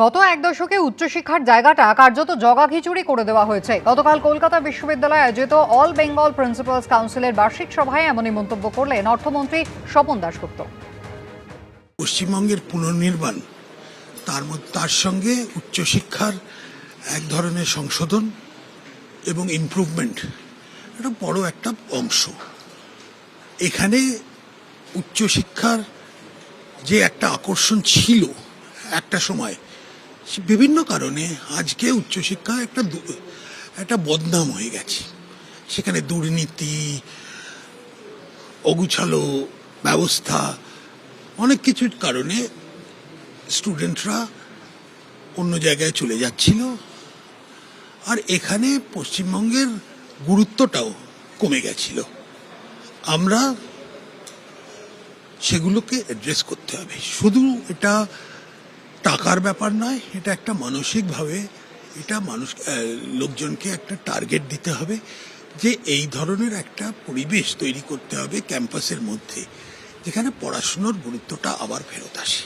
গত এক দশকে উচ্চশিক্ষার জায়গাটা কার্যত জগাখিচুড়ি করে দেওয়া হয়েছে। গতকাল কলকাতা বিশ্ববিদ্যালয়ে আয়োজিত অল বেঙ্গল প্রিন্সিপালস কাউন্সিলের বার্ষিক সভায় এমনই মন্তব্য করলেন অর্থমন্ত্রী স্বপন দাশগুপ্ত। পশ্চিমবঙ্গের পুনর্নির্মাণ, তার সঙ্গে উচ্চশিক্ষার এক ধরনের সংশোধন এবং ইমপ্রুভমেন্ট এটা বড় একটা অংশ। এখানে উচ্চশিক্ষার যে একটা আকর্ষণ ছিল একটা সময়, বিভিন্ন কারণে আজকে উচ্চশিক্ষা একটা বদনাম হয়ে গেছে। সেখানে দুর্নীতি, অগুছালো ব্যবস্থা, অনেক কিছুর কারণে স্টুডেন্টরা অন্য জায়গায় চলে যাচ্ছিল। আর এখানে পশ্চিমবঙ্গের গুরুত্বটাও কমে গেছিল। আমরা সেগুলোকে অ্যাড্রেস করতে হবে। শুধু এটা টাকার ব্যাপার নয়, এটা একটা মানসিকভাবে লোকজনকে একটা টার্গেট দিতে হবে যে এই ধরনের একটা পরিবেশ তৈরি করতে হবে ক্যাম্পাসের মধ্যে, যেখানে পড়াশুনোর গুরুত্বটা আবার ফেরত আসে।